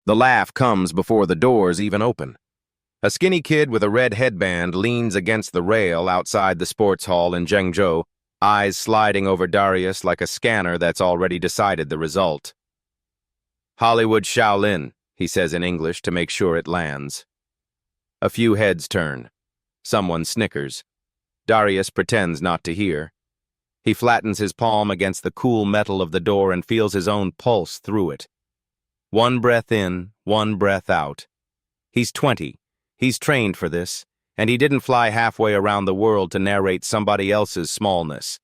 The laugh comes before the doors even open. A skinny kid with a red headband leans against the rail outside the sports hall in Zhengzhou, eyes sliding over Darius like a scanner that's already decided the result. "Hollywood Shaolin," he says in English to make sure it lands. A few heads turn. Someone snickers. Darius pretends not to hear. He flattens his palm against the cool metal of the door and feels his own pulse through it. One breath in, one breath out. He's 20. He's trained for this, and he didn't fly halfway around the world to narrate somebody else's smallness.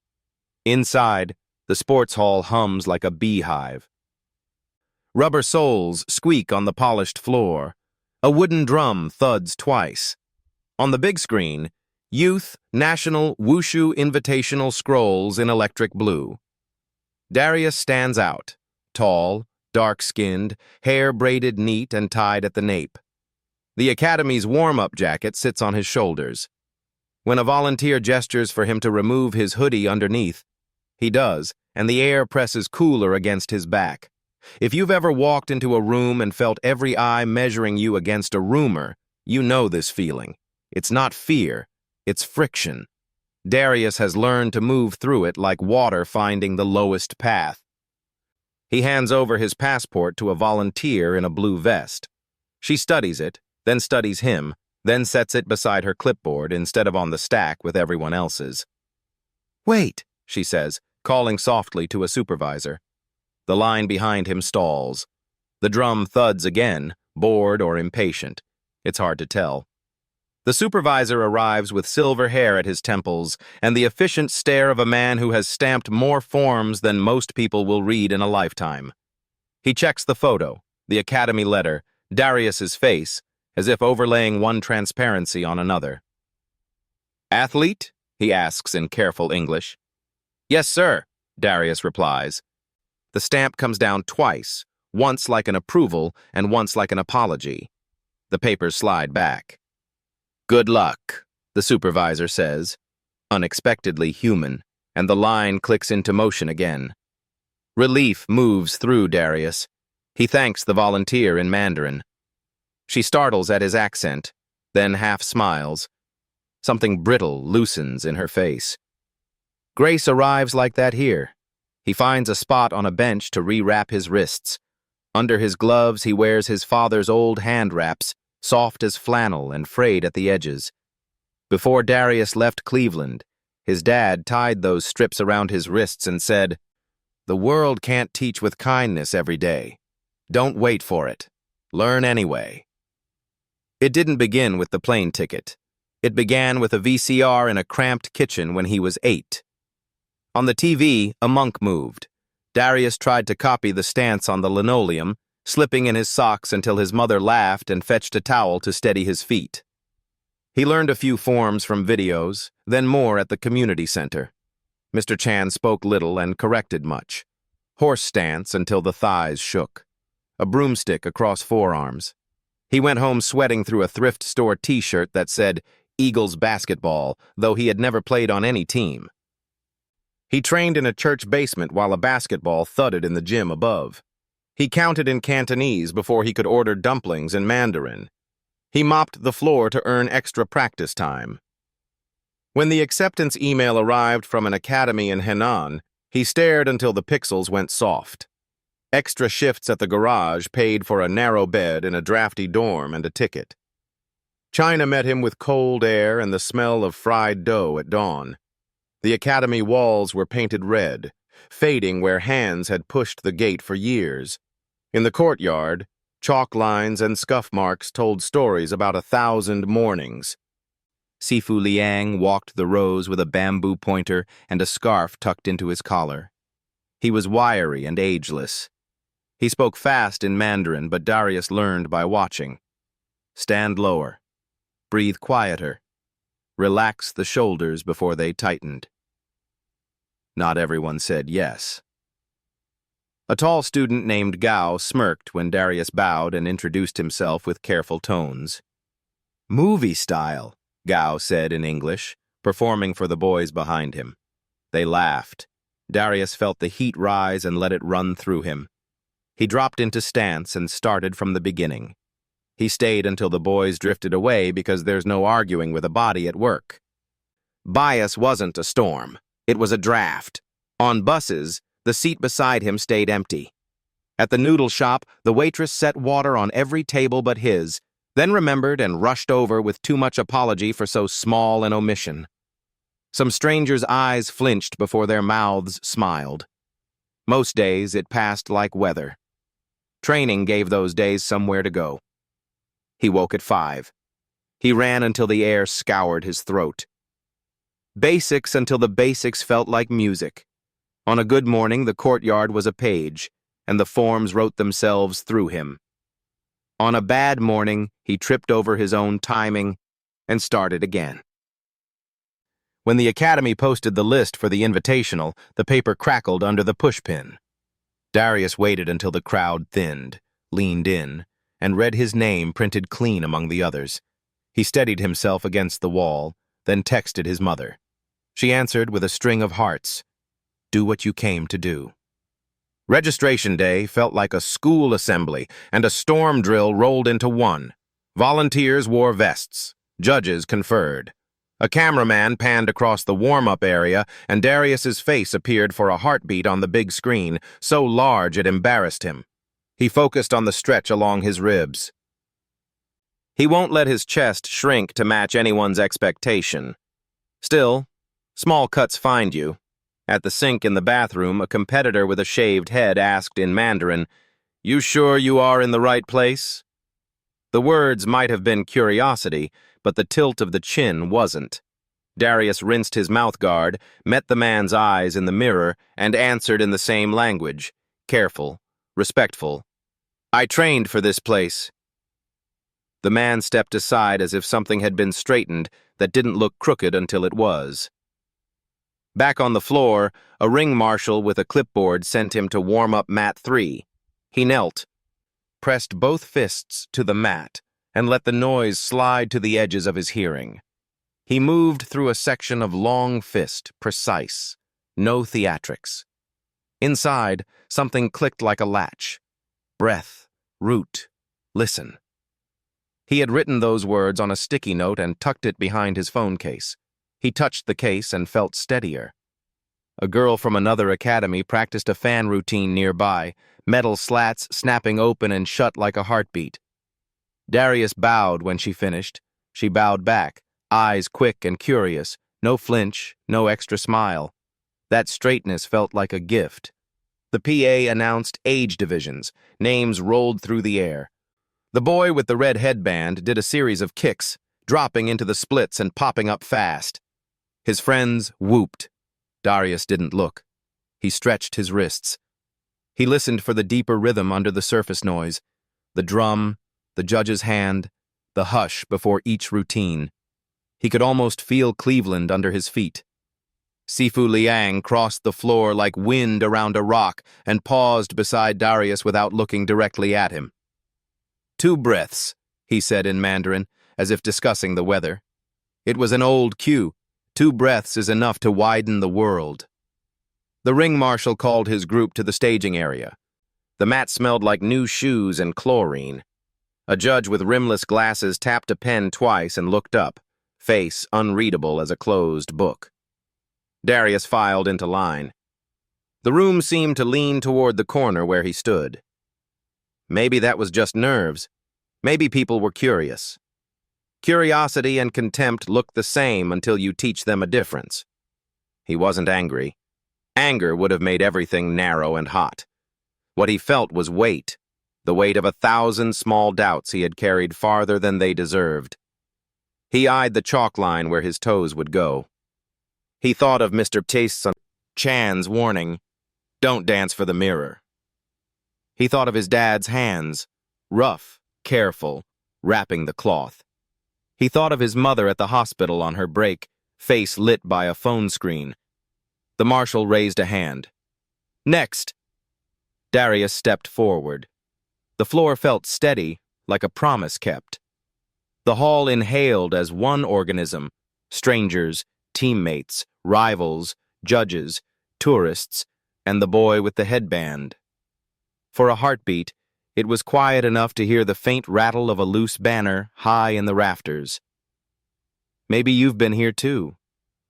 Inside, the sports hall hums like a beehive. Rubber soles squeak on the polished floor. A wooden drum thuds twice. On the big screen, Youth National Wushu Invitational scrolls in electric blue. Darius stands out, tall, dark-skinned, hair braided neat and tied at the nape. The Academy's warm-up jacket sits on his shoulders. When a volunteer gestures for him to remove his hoodie underneath, he does, and the air presses cooler against his back. If you've ever walked into a room and felt every eye measuring you against a rumor, you know this feeling. It's not fear, it's friction. Darius has learned to move through it like water finding the lowest path. He hands over his passport to a volunteer in a blue vest. She studies it, then studies him, then sets it beside her clipboard instead of on the stack with everyone else's. "Wait," she says, calling softly to a supervisor. The line behind him stalls. The drum thuds again, bored or impatient. It's hard to tell. The supervisor arrives with silver hair at his temples and the efficient stare of a man who has stamped more forms than most people will read in a lifetime. He checks the photo, the Academy letter, Darius's face, as if overlaying one transparency on another. "Athlete?" he asks in careful English. "Yes, sir," Darius replies. The stamp comes down twice, once like an approval and once like an apology. The papers slide back. "Good luck," the supervisor says, unexpectedly human, and the line clicks into motion again. Relief moves through Darius. He thanks the volunteer in Mandarin. She startles at his accent, then half smiles. Something brittle loosens in her face. Grace arrives like that here. He finds a spot on a bench to rewrap his wrists. Under his gloves, he wears his father's old hand wraps, soft as flannel and frayed at the edges. Before Darius left Cleveland, his dad tied those strips around his wrists and said, "The world can't teach with kindness every day. Don't wait for it. Learn anyway." It didn't begin with the plane ticket. It began with a VCR in a cramped kitchen when he was 8. On the TV, a monk moved. Darius tried to copy the stance on the linoleum, slipping in his socks until his mother laughed and fetched a towel to steady his feet. He learned a few forms from videos, then more at the community center. Mr. Chan spoke little and corrected much. Horse stance until the thighs shook. A broomstick across forearms. He went home sweating through a thrift store t-shirt that said Eagles basketball, though he had never played on any team. He trained in a church basement while a basketball thudded in the gym above. He counted in Cantonese before he could order dumplings in Mandarin. He mopped the floor to earn extra practice time. When the acceptance email arrived from an academy in Henan, he stared until the pixels went soft. Extra shifts at the garage paid for a narrow bed in a drafty dorm and a ticket. China met him with cold air and the smell of fried dough at dawn. The academy walls were painted red, fading where hands had pushed the gate for years. In the courtyard, chalk lines and scuff marks told stories about 1,000 mornings. Sifu Liang walked the rows with a bamboo pointer and a scarf tucked into his collar. He was wiry and ageless. He spoke fast in Mandarin, but Darius learned by watching. Stand lower. Breathe quieter. Relax the shoulders before they tightened. Not everyone said yes. A tall student named Gao smirked when Darius bowed and introduced himself with careful tones. "Movie style," Gao said in English, performing for the boys behind him. They laughed. Darius felt the heat rise and let it run through him. He dropped into stance and started from the beginning. He stayed until the boys drifted away because there's no arguing with a body at work. Bias wasn't a storm. It was a draft. On buses, the seat beside him stayed empty. At the noodle shop, the waitress set water on every table but his, then remembered and rushed over with too much apology for so small an omission. Some strangers' eyes flinched before their mouths smiled. Most days it passed like weather. Training gave those days somewhere to go. He woke at 5. He ran until the air scoured his throat. Basics until the basics felt like music. On a good morning, the courtyard was a page, and the forms wrote themselves through him. On a bad morning, he tripped over his own timing and started again. When the academy posted the list for the invitational, the paper crackled under the pushpin. Darius waited until the crowd thinned, leaned in, and read his name printed clean among the others. He steadied himself against the wall, then texted his mother. She answered with a string of hearts. Do what you came to do. Registration day felt like a school assembly, and a storm drill rolled into one. Volunteers wore vests. Judges conferred. A cameraman panned across the warm-up area, and Darius's face appeared for a heartbeat on the big screen, so large it embarrassed him. He focused on the stretch along his ribs. He won't let his chest shrink to match anyone's expectation. Still, small cuts find you. At the sink in the bathroom, a competitor with a shaved head asked in Mandarin, "You sure you are in the right place?" The words might have been curiosity, but the tilt of the chin wasn't. Darius rinsed his mouthguard, met the man's eyes in the mirror, and answered in the same language, careful, respectful. "I trained for this place." The man stepped aside as if something had been straightened that didn't look crooked until it was. Back on the floor, a ring marshal with a clipboard sent him to warm up mat 3. He knelt, pressed both fists to the mat, and let the noise slide to the edges of his hearing. He moved through a section of long fist, precise, no theatrics. Inside, something clicked like a latch. Breath, root, listen. He had written those words on a sticky note and tucked it behind his phone case. He touched the case and felt steadier. A girl from another academy practiced a fan routine nearby, metal slats snapping open and shut like a heartbeat. Darius bowed when she finished. She bowed back, eyes quick and curious, no flinch, no extra smile. That straightness felt like a gift. The PA announced age divisions. Names rolled through the air. The boy with the red headband did a series of kicks, dropping into the splits and popping up fast. His friends whooped. Darius didn't look. He stretched his wrists. He listened for the deeper rhythm under the surface noise, the drum, the judge's hand, the hush before each routine. He could almost feel Cleveland under his feet. Sifu Liang crossed the floor like wind around a rock and paused beside Darius without looking directly at him. 2 breaths, he said in Mandarin, as if discussing the weather. It was an old cue. 2 breaths is enough to widen the world. The ring marshal called his group to the staging area. The mat smelled like new shoes and chlorine. A judge with rimless glasses tapped a pen twice and looked up, face unreadable as a closed book. Darius filed into line. The room seemed to lean toward the corner where he stood. Maybe that was just nerves. Maybe people were curious. Curiosity and contempt look the same until you teach them a difference. He wasn't angry. Anger would have made everything narrow and hot. What he felt was weight, the weight of 1,000 small doubts he had carried farther than they deserved. He eyed the chalk line where his toes would go. He thought of Mr. Chan's warning, "Don't dance for the mirror." He thought of his dad's hands, rough, careful, wrapping the cloth. He thought of his mother at the hospital on her break, face lit by a phone screen. The marshal raised a hand. "Next!" Darius stepped forward. The floor felt steady, like a promise kept. The hall inhaled as one organism, strangers, teammates, rivals, judges, tourists, and the boy with the headband. For a heartbeat, it was quiet enough to hear the faint rattle of a loose banner high in the rafters. Maybe you've been here too.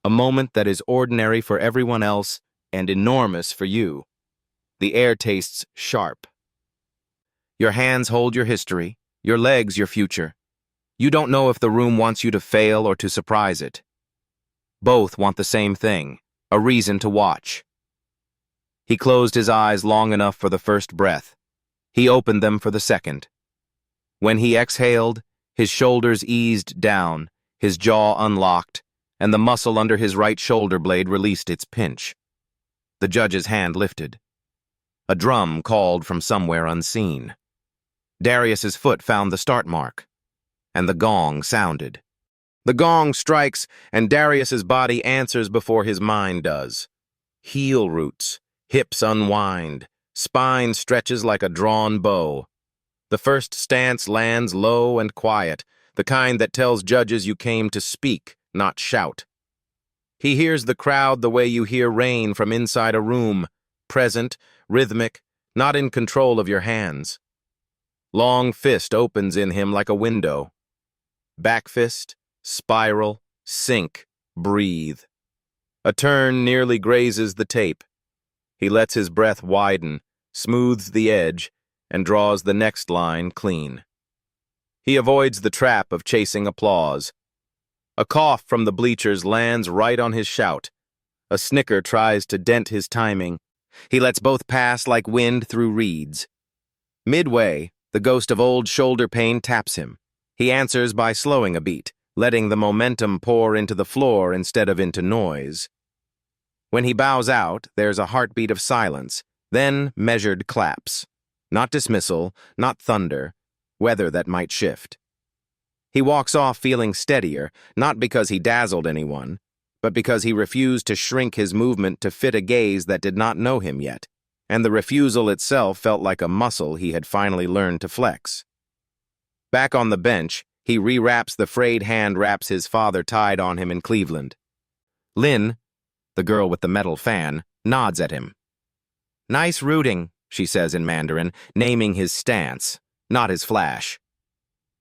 A moment that is ordinary for everyone else and enormous for you. The air tastes sharp. Your hands hold your history, your legs your future. You don't know if the room wants you to fail or to surprise it. Both want the same thing, a reason to watch. He closed his eyes long enough for the first breath. He opened them for the second. When he exhaled, his shoulders eased down, his jaw unlocked, and the muscle under his right shoulder blade released its pinch. The judge's hand lifted. A drum called from somewhere unseen. Darius's foot found the start mark, and the gong sounded. The gong strikes, and Darius's body answers before his mind does. Heel roots, hips unwind, spine stretches like a drawn bow. The first stance lands low and quiet, the kind that tells judges you came to speak, not shout. He hears the crowd the way you hear rain from inside a room, present, rhythmic, not in control of your hands. Long fist opens in him like a window. Back fist, spiral, sink, breathe. A turn nearly grazes the tape. He lets his breath widen, smooths the edge, and draws the next line clean. He avoids the trap of chasing applause. A cough from the bleachers lands right on his shout. A snicker tries to dent his timing. He lets both pass like wind through reeds. Midway, the ghost of old shoulder pain taps him. He answers by slowing a beat, letting the momentum pour into the floor instead of into noise. When he bows out, there's a heartbeat of silence, then measured claps. Not dismissal, not thunder, weather that might shift. He walks off feeling steadier, not because he dazzled anyone, but because he refused to shrink his movement to fit a gaze that did not know him yet, and the refusal itself felt like a muscle he had finally learned to flex. Back on the bench, he rewraps the frayed hand wraps his father tied on him in Cleveland. Lynn, the girl with the metal fan, nods at him. "Nice rooting," she says in Mandarin, naming his stance, not his flash.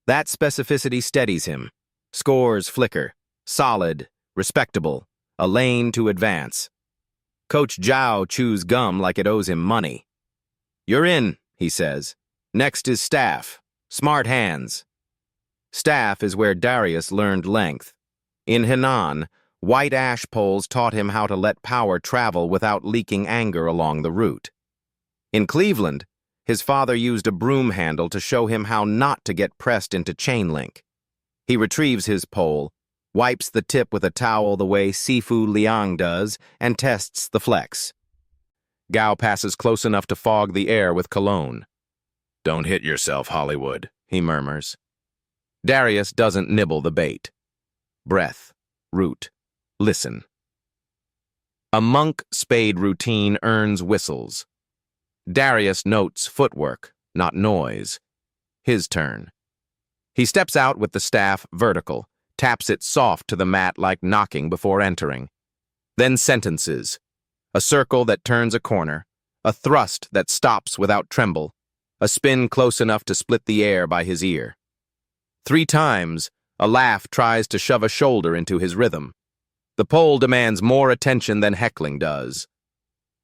That specificity steadies him. Scores flicker. Solid. Respectable. A lane to advance. Coach Zhao chews gum like it owes him money. "You're in," he says. "Next is staff. Smart hands." Staff is where Darius learned length. In Henan, white ash poles taught him how to let power travel without leaking anger along the route. In Cleveland, his father used a broom handle to show him how not to get pressed into chain link. He retrieves his pole, wipes the tip with a towel the way Sifu Liang does, and tests the flex. Gao passes close enough to fog the air with cologne. "Don't hit yourself, Hollywood," he murmurs. Darius doesn't nibble the bait. Breath, root, listen. A monk spade routine earns whistles. Darius notes footwork, not noise. His turn. He steps out with the staff vertical, taps it soft to the mat like knocking before entering. Then sentences. A circle that turns a corner, a thrust that stops without tremble, a spin close enough to split the air by his ear. 3 times, a laugh tries to shove a shoulder into his rhythm. The pole demands more attention than heckling does.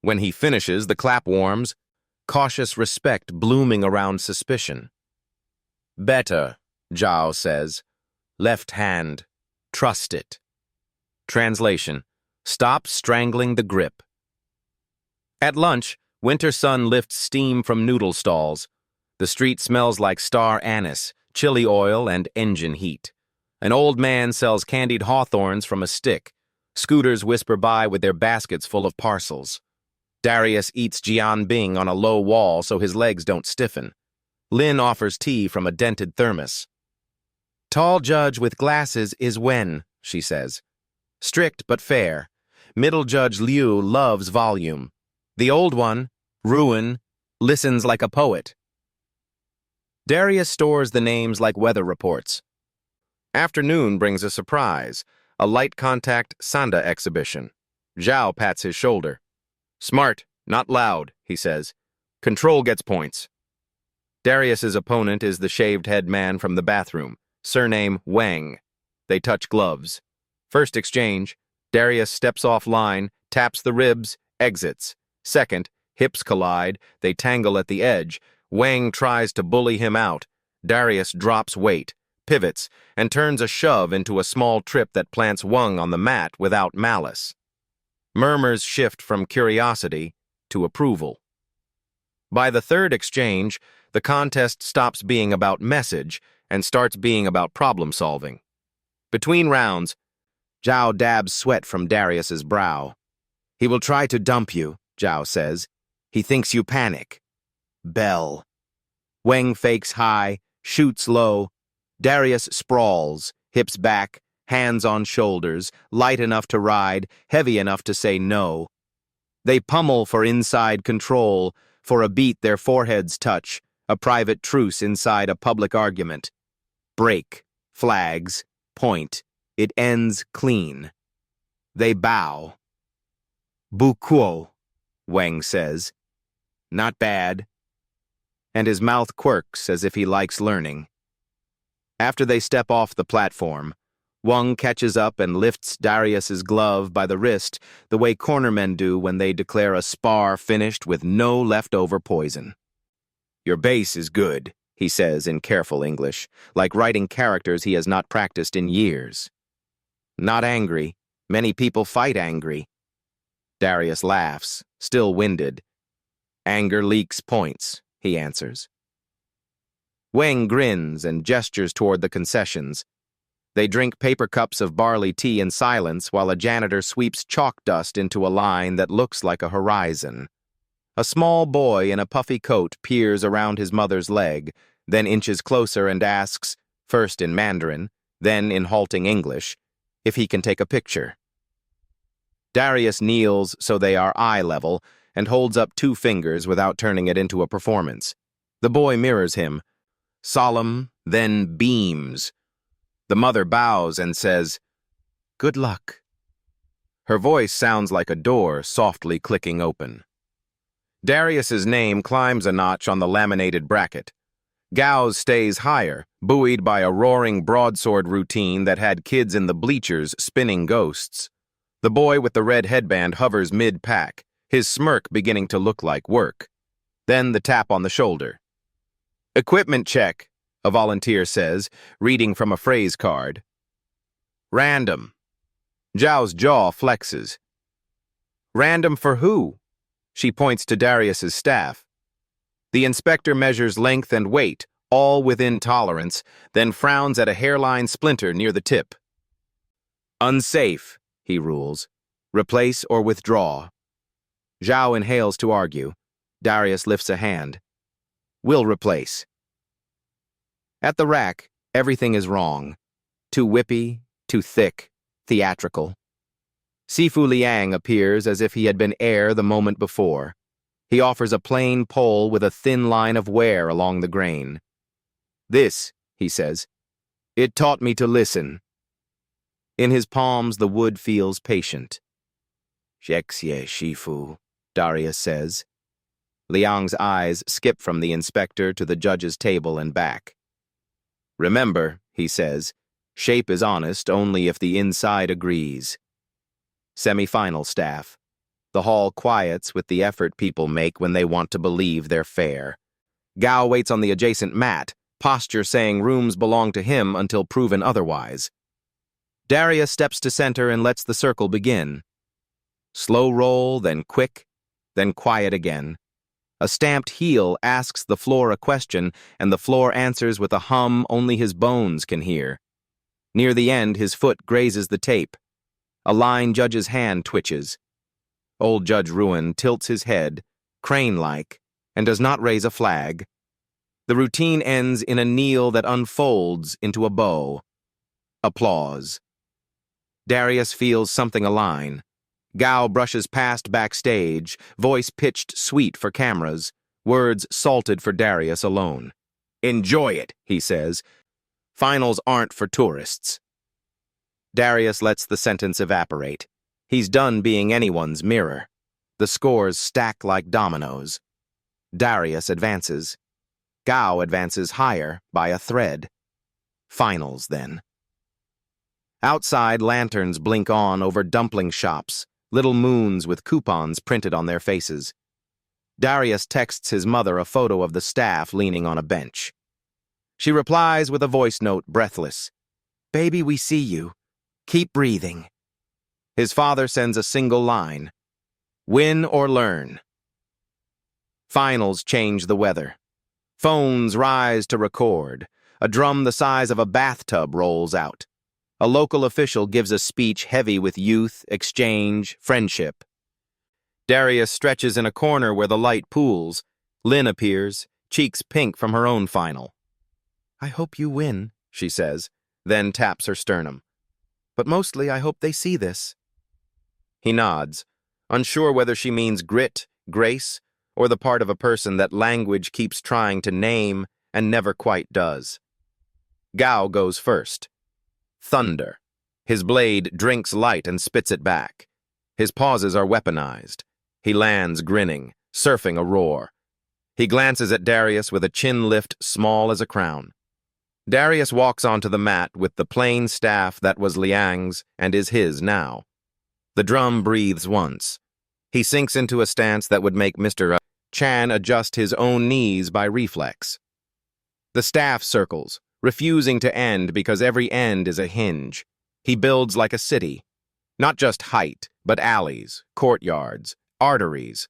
When he finishes, the clap warms, cautious respect blooming around suspicion. "Better," Zhao says. "Left hand. Trust it." Translation: "Stop strangling the grip." At lunch, winter sun lifts steam from noodle stalls. The street smells like star anise, chili oil, and engine heat. An old man sells candied hawthorns from a stick. Scooters whisper by with their baskets full of parcels. Darius eats jianbing on a low wall so his legs don't stiffen. Lynn offers tea from a dented thermos. "Tall judge with glasses is Wen," she says. "Strict but fair. Middle judge Liu loves volume. The old one, Ruin, listens like a poet." Darius stores the names like weather reports. Afternoon brings a surprise, a light contact Sanda exhibition. Zhao pats his shoulder. "Smart, not loud," he says. Control gets points. Darius's opponent is the shaved-head man from the bathroom, surname Wang. They touch gloves. First exchange, Darius steps off line, taps the ribs, exits. Second, hips collide, they tangle at the edge. Wang tries to bully him out. Darius drops weight, pivots, and turns a shove into a small trip that plants Wang on the mat without malice. Murmurs shift from curiosity to approval. By the third exchange, the contest stops being about message and starts being about problem-solving. Between rounds, Zhao dabs sweat from Darius's brow. He will try to dump you, Zhao says. He thinks you panic. Bell. Wang fakes high, shoots low. Darius sprawls, hips back, hands on shoulders, light enough to ride, heavy enough to say no. They pummel for inside control, for a beat their foreheads touch, a private truce inside a public argument. Break, flags, point. It ends clean. They bow. Bukuo, Wang says. Not bad. And his mouth quirks as if he likes learning. After they step off the platform, Wang catches up and lifts Darius's glove by the wrist the way cornermen do when they declare a spar finished with no leftover poison. Your base is good, he says in careful English, like writing characters he has not practiced in years. Not angry. Many people fight angry. Darius laughs, still winded. Anger leaks points, he answers. Wang grins and gestures toward the concessions. They drink paper cups of barley tea in silence while a janitor sweeps chalk dust into a line that looks like a horizon. A small boy in a puffy coat peers around his mother's leg, then inches closer and asks, first in Mandarin, then in halting English, if he can take a picture. Darius kneels so they are eye level and holds up 2 fingers without turning it into a performance. The boy mirrors him, solemn, then beams. The mother bows and says, "Good luck." Her voice sounds like a door softly clicking open. Darius's name climbs a notch on the laminated bracket. Gao's stays higher, buoyed by a roaring broadsword routine that had kids in the bleachers spinning ghosts. The boy with the red headband hovers mid-pack, his smirk beginning to look like work. Then the tap on the shoulder. Equipment check, a volunteer says, reading from a phrase card. Random. Zhao's jaw flexes. Random for who? She points to Darius's staff. The inspector measures length and weight, all within tolerance, then frowns at a hairline splinter near the tip. Unsafe, he rules. Replace or withdraw. Zhao inhales to argue. Darius lifts a hand. We'll replace. At the rack, everything is wrong. Too whippy, too thick, theatrical. Sifu Liang appears as if he had been air the moment before. He offers a plain pole with a thin line of wear along the grain. This, he says, it taught me to listen. In his palms, the wood feels patient. Shexie Shifu, Darius says. Liang's eyes skip from the inspector to the judge's table and back. Remember, he says, shape is honest only if the inside agrees. Semi-final staff. The hall quiets with the effort people make when they want to believe they're fair. Gao waits on the adjacent mat, posture saying rooms belong to him until proven otherwise. Darius steps to center and lets the circle begin. Slow roll, then quick, then quiet again. A stamped heel asks the floor a question, and the floor answers with a hum only his bones can hear. Near the end, his foot grazes the tape. A line judge's hand twitches. Old Judge Ruin tilts his head, crane-like, and does not raise a flag. The routine ends in a kneel that unfolds into a bow. Applause. Darius feels something align. Gao brushes past backstage, voice pitched sweet for cameras, words salted for Darius alone. Enjoy it, he says. Finals aren't for tourists. Darius lets the sentence evaporate. He's done being anyone's mirror. The scores stack like dominoes. Darius advances. Gao advances higher by a thread. Finals, then. Outside, lanterns blink on over dumpling shops, little moons with coupons printed on their faces. Darius texts his mother a photo of the staff leaning on a bench. She replies with a voice note, breathless. "Baby, we see you. Keep breathing." His father sends a single line. "Win or learn." Finals change the weather. Phones rise to record. A drum the size of a bathtub rolls out. A local official gives a speech heavy with youth, exchange, friendship. Darius stretches in a corner where the light pools. Lynn appears, cheeks pink from her own final. "I hope you win," she says, then taps her sternum. "But mostly I hope they see this." He nods, unsure whether she means grit, grace, or the part of a person that language keeps trying to name and never quite does. Gao goes first. Thunder. His blade drinks light and spits it back. His pauses are weaponized. He lands grinning, surfing a roar. He glances at Darius with a chin lift small as a crown. Darius walks onto the mat with the plain staff that was Liang's and is his now. The drum breathes once. He sinks into a stance that would make Mr. Chan adjust his own knees by reflex. The staff circles, refusing to end because every end is a hinge. He builds like a city. Not just height, but alleys, courtyards, arteries.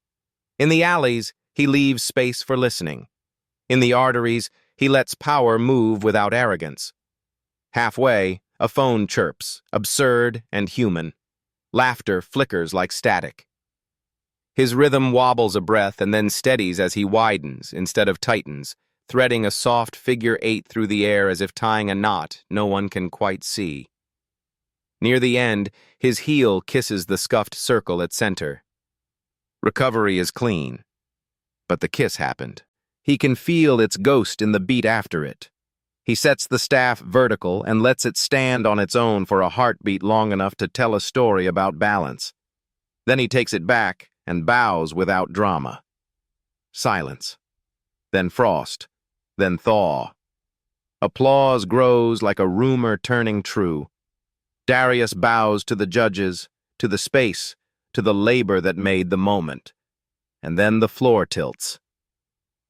In the alleys, he leaves space for listening. In the arteries, he lets power move without arrogance. Halfway, a phone chirps, absurd and human. Laughter flickers like static. His rhythm wobbles a breath and then steadies as he widens instead of tightens, threading a soft figure 8 through the air as if tying a knot no one can quite see. Near the end, his heel kisses the scuffed circle at center. Recovery is clean. But the kiss happened. He can feel its ghost in the beat after it. He sets the staff vertical and lets it stand on its own for a heartbeat long enough to tell a story about balance. Then he takes it back and bows without drama. Silence. Then frost. Then thaw. Applause grows like a rumor turning true. Darius bows to the judges, to the space, to the labor that made the moment. And then the floor tilts.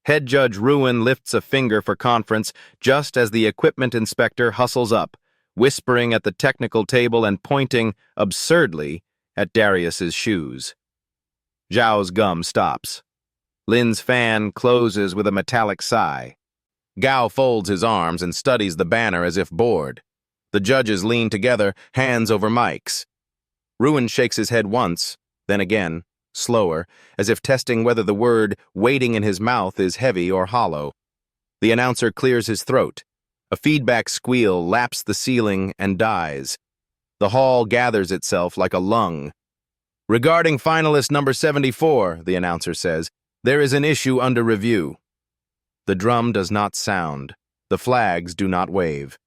Head Judge Ruin lifts a finger for conference just as the equipment inspector hustles up, whispering at the technical table and pointing, absurdly, at Darius's shoes. Zhao's gum stops. Lin's fan closes with a metallic sigh. Gao folds his arms and studies the banner as if bored. The judges lean together, hands over mics. Ruin shakes his head once, then again, slower, as if testing whether the word waiting in his mouth is heavy or hollow. The announcer clears his throat. A feedback squeal laps the ceiling and dies. The hall gathers itself like a lung. "Regarding finalist number 74, the announcer says, there is an issue under review." The drum does not sound. The flags do not wave.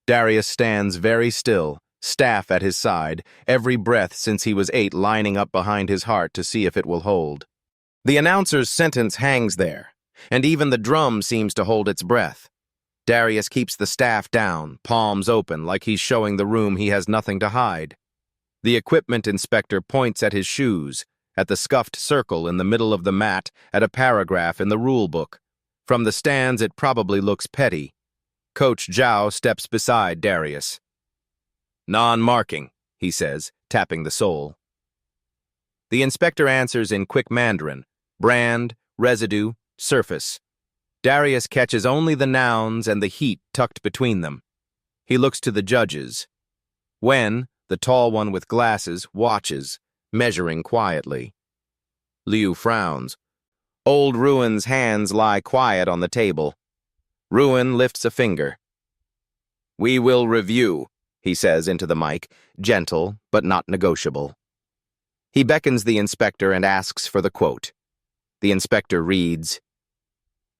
Darius stands very still, staff at his side, every breath since he was 8 lining up behind his heart to see if it will hold. The announcer's sentence hangs there, and even the drum seems to hold its breath. Darius keeps the staff down, palms open, like he's showing the room he has nothing to hide. The equipment inspector points at his shoes, at the scuffed circle in the middle of the mat, at a paragraph in the rule book. From the stands, it probably looks petty. Coach Zhao steps beside Darius. "Non-marking," he says, tapping the sole. The inspector answers in quick Mandarin: brand, residue, surface. Darius catches only the nouns and the heat tucked between them. He looks to the judges. Wen, the tall one with glasses, watches, measuring quietly. Liu frowns. Old Ruin's hands lie quiet on the table. Ruin lifts a finger. "We will review," he says into the mic, gentle but not negotiable. He beckons the inspector and asks for the quote. The inspector reads,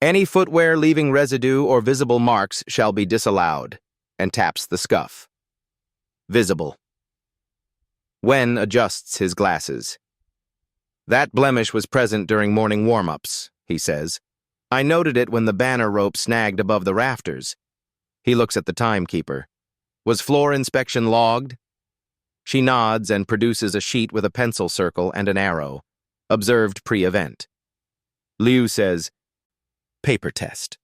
"Any footwear leaving residue or visible marks shall be disallowed," and taps the scuff. Visible. Wen adjusts his glasses. "That blemish was present during morning warm-ups," he says. I noted it when the banner rope snagged above the rafters. He looks at the timekeeper. Was floor inspection logged? She nods and produces a sheet with a pencil circle and an arrow. Observed pre-event. Liu says, paper test.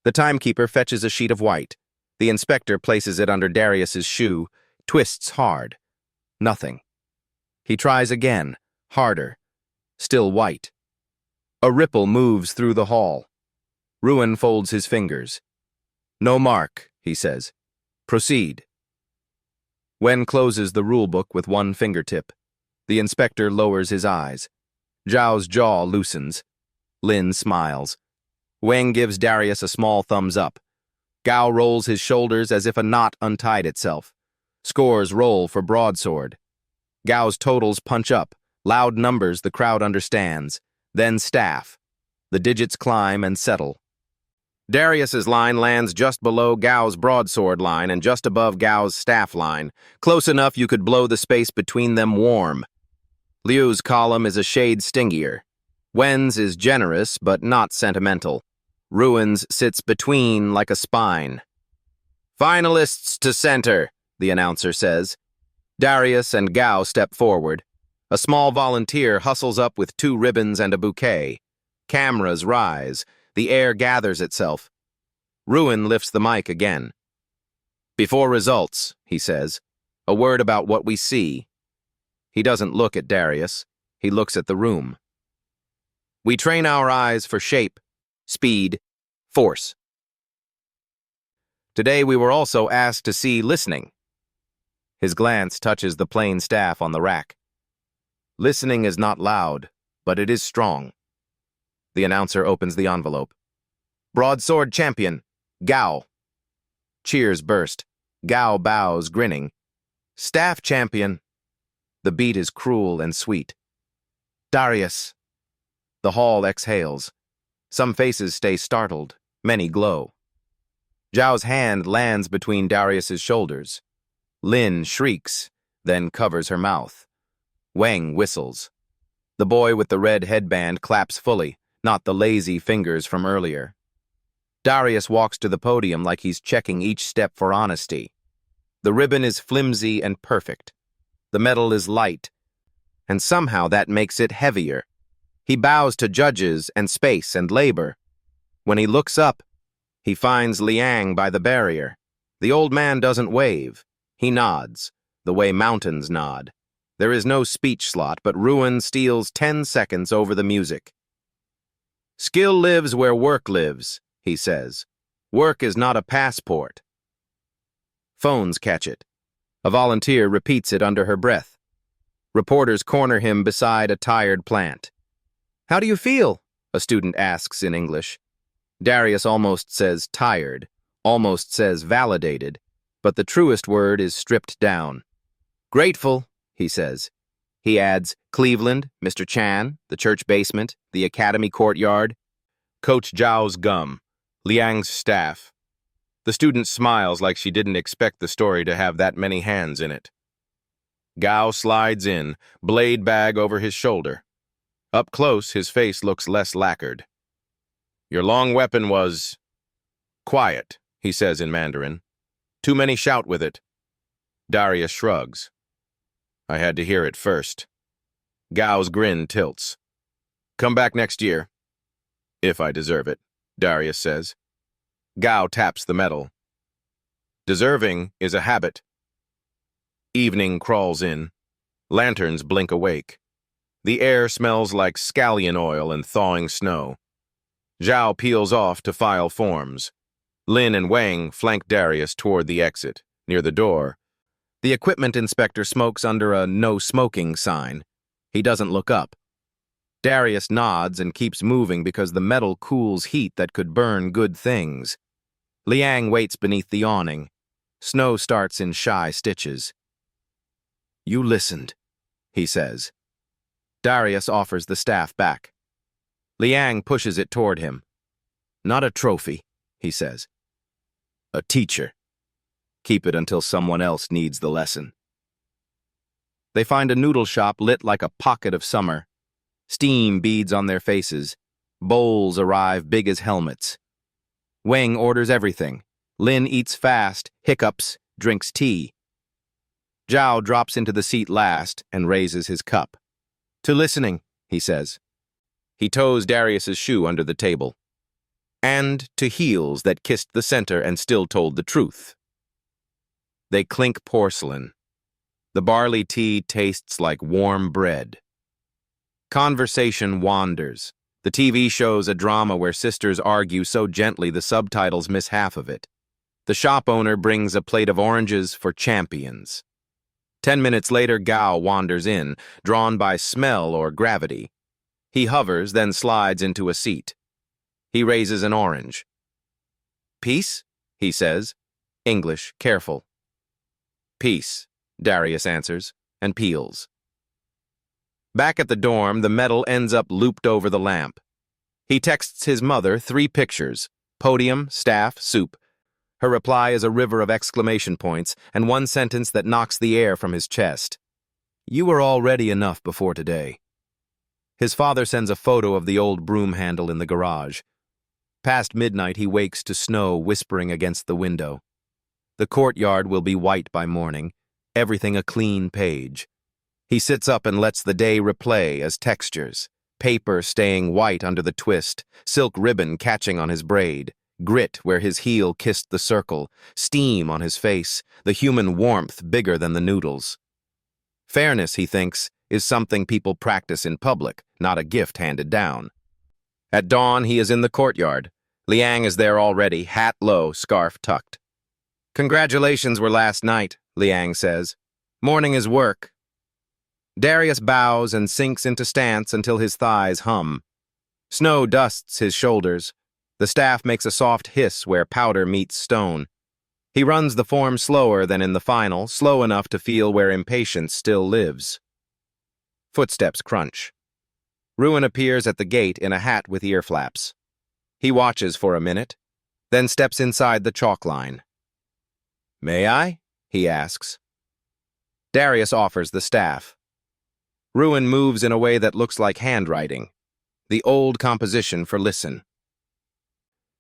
The timekeeper fetches a sheet of white. The inspector places it under Darius's shoe, twists hard. Nothing. He tries again, harder. Still white. A ripple moves through the hall. Ruin folds his fingers. No mark, he says. Proceed. Wen closes the rulebook with one fingertip. The inspector lowers his eyes. Zhao's jaw loosens. Lin smiles. Wang gives Darius a small thumbs up. Gao rolls his shoulders as if a knot untied itself. Scores roll for broadsword. Gao's totals punch up. Loud numbers the crowd understands. Then staff. The digits climb and settle. Darius's line lands just below Gao's broadsword line and just above Gao's staff line, close enough you could blow the space between them warm. Liu's column is a shade stingier. Wen's is generous but not sentimental. Ruin's sits between like a spine. Finalists to center, the announcer says. Darius and Gao step forward. A small volunteer hustles up with 2 ribbons and a bouquet. Cameras rise. The air gathers itself. Ruin lifts the mic again. Before results, he says, a word about what we see. He doesn't look at Darius. He looks at the room. We train our eyes for shape, speed, force. Today we were also asked to see listening. His glance touches the plain staff on the rack. Listening is not loud, but it is strong. The announcer opens the envelope. Broadsword champion, Gao. Cheers burst. Gao bows, grinning. Staff champion. The beat is cruel and sweet. Darius. The hall exhales. Some faces stay startled. Many glow. Zhao's hand lands between Darius's shoulders. Lin shrieks, then covers her mouth. Wang whistles. The boy with the red headband claps fully, not the lazy fingers from earlier. Darius walks to the podium like he's checking each step for honesty. The ribbon is flimsy and perfect. The medal is light, and somehow that makes it heavier. He bows to judges and space and labor. When he looks up, he finds Liang by the barrier. The old man doesn't wave. He nods, the way mountains nod. There is no speech slot, but Ruin steals 10 seconds over the music. Skill lives where work lives, he says. Work is not a passport. Phones catch it. A volunteer repeats it under her breath. Reporters corner him beside a tired plant. How do you feel? A student asks in English. Darius almost says tired, almost says validated, but the truest word is stripped down. Grateful, he says. He adds, Cleveland, Mr. Chan, the church basement, the academy courtyard, Coach Zhao's gum, Liang's staff. The student smiles like she didn't expect the story to have that many hands in it. Gao slides in, blade bag over his shoulder. Up close, his face looks less lacquered. Your long weapon was quiet, he says in Mandarin. Too many shout with it. Darius shrugs. I had to hear it first. Gao's grin tilts. Come back next year. If I deserve it, Darius says. Gao taps the medal. Deserving is a habit. Evening crawls in. Lanterns blink awake. The air smells like scallion oil and thawing snow. Zhao peels off to file forms. Lin and Wang flank Darius toward the exit. Near the door, the equipment inspector smokes under a no smoking sign. He doesn't look up. Darius nods and keeps moving because the metal cools heat that could burn good things. Liang waits beneath the awning. Snow starts in shy stitches. You listened, he says. Darius offers the staff back. Liang pushes it toward him. Not a trophy, he says. A teacher. Keep it until someone else needs the lesson. They find a noodle shop lit like a pocket of summer. Steam beads on their faces. Bowls arrive big as helmets. Wang orders everything. Lin eats fast, hiccups, drinks tea. Zhao drops into the seat last and raises his cup. "To listening," he says. He toes Darius's shoe under the table. "And to heels that kissed the center and still told the truth." They clink porcelain. The barley tea tastes like warm bread. Conversation wanders. The TV shows a drama where sisters argue so gently the subtitles miss half of it. The shop owner brings a plate of oranges for champions. 10 minutes later, Gao wanders in, drawn by smell or gravity. He hovers, then slides into a seat. He raises an orange. "Peace?" he says. English, careful. "Peace," Darius answers, and peels. Back at the dorm, the metal ends up looped over the lamp. He texts his mother 3 pictures: podium, staff, soup. Her reply is a river of exclamation points and one sentence that knocks the air from his chest. "You were already enough before today." His father sends a photo of the old broom handle in the garage. Past midnight, he wakes to snow whispering against the window. The courtyard will be white by morning, everything a clean page. He sits up and lets the day replay as textures, paper staying white under the twist, silk ribbon catching on his braid, grit where his heel kissed the circle, steam on his face, the human warmth bigger than the noodles. Fairness, he thinks, is something people practice in public, not a gift handed down. At dawn, he is in the courtyard. Liang is there already, hat low, scarf tucked. "Congratulations were last night," Liang says. "Morning is work." Darius bows and sinks into stance until his thighs hum. Snow dusts his shoulders. The staff makes a soft hiss where powder meets stone. He runs the form slower than in the final, slow enough to feel where impatience still lives. Footsteps crunch. Ruin appears at the gate in a hat with ear flaps. He watches for a minute, then steps inside the chalk line. "May I?" he asks. Darius offers the staff. Ruin moves in a way that looks like handwriting, the old composition for listen.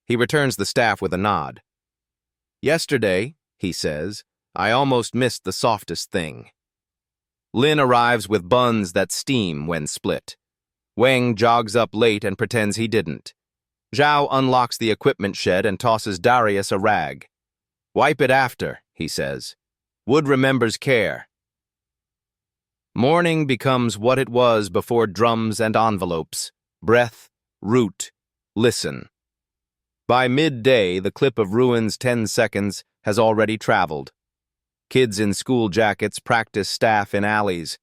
He returns the staff with a nod. "Yesterday," he says, "I almost missed the softest thing." Lin arrives with buns that steam when split. Wang jogs up late and pretends he didn't. Zhao unlocks the equipment shed and tosses Darius a rag. "Wipe it after," he says. "Wood remembers care." Morning becomes what it was before drums and envelopes. Breath, root, listen. By midday, the clip of Ruin's 10 seconds has already traveled. Kids in school jackets practice staff in alleys.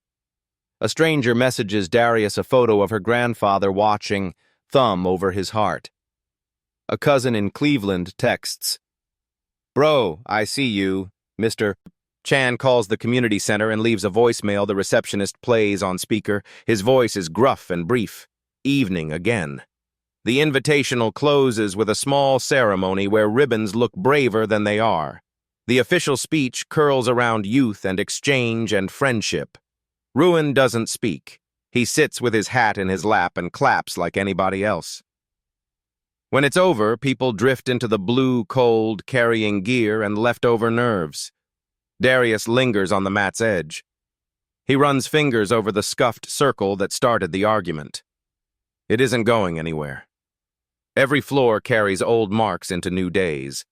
A stranger messages Darius a photo of her grandfather watching, thumb over his heart. A cousin in Cleveland texts, "Bro, I see you, Mr. Chan calls the community center and leaves a voicemail the receptionist plays on speaker. His voice is gruff and brief. Evening again. The invitational closes with a small ceremony where ribbons look braver than they are. The official speech curls around youth and exchange and friendship. Ruin doesn't speak. He sits with his hat in his lap and claps like anybody else. When it's over, people drift into the blue cold, carrying gear and leftover nerves. Darius lingers on the mat's edge. He runs fingers over the scuffed circle that started the argument. It isn't going anywhere. Every floor carries old marks into new days.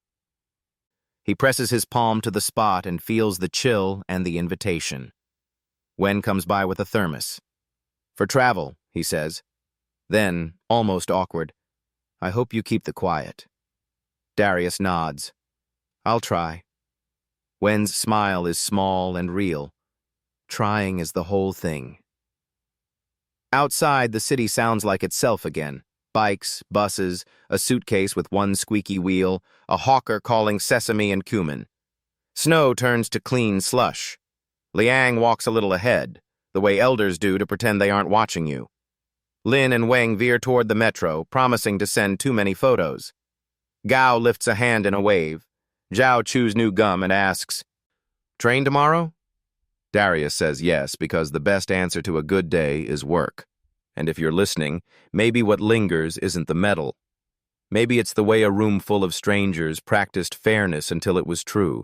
He presses his palm to the spot and feels the chill and the invitation. Wen comes by with a thermos. "For travel," he says. Then, almost awkward, "I hope you keep the quiet." Darius nods. "I'll try." Wen's smile is small and real. Trying is the whole thing. Outside, the city sounds like itself again. Bikes, buses, a suitcase with one squeaky wheel, a hawker calling sesame and cumin. Snow turns to clean slush. Liang walks a little ahead, the way elders do to pretend they aren't watching you. Lin and Wang veer toward the metro, promising to send too many photos. Gao lifts a hand in a wave. Zhao chews new gum and asks, "Train tomorrow?" Darius says yes, because the best answer to a good day is work. And if you're listening, maybe what lingers isn't the medal. Maybe it's the way a room full of strangers practiced fairness until it was true.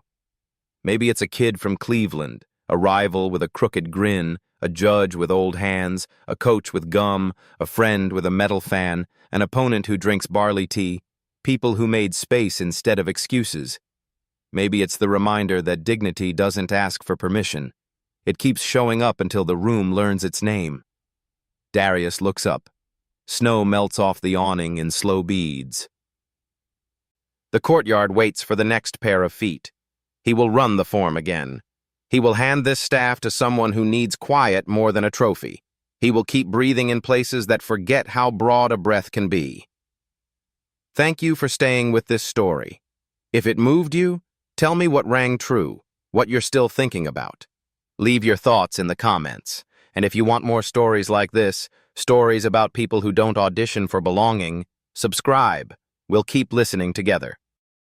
Maybe it's a kid from Cleveland, a rival with a crooked grin, a judge with old hands, a coach with gum, a friend with a metal fan, an opponent who drinks barley tea, people who made space instead of excuses. Maybe it's the reminder that dignity doesn't ask for permission. It keeps showing up until the room learns its name. Darius looks up. Snow melts off the awning in slow beads. The courtyard waits for the next pair of feet. He will run the form again. He will hand this staff to someone who needs quiet more than a trophy. He will keep breathing in places that forget how broad a breath can be. Thank you for staying with this story. If it moved you, tell me what rang true, what you're still thinking about. Leave your thoughts in the comments. And if you want more stories like this, stories about people who don't audition for belonging, subscribe. We'll keep listening together.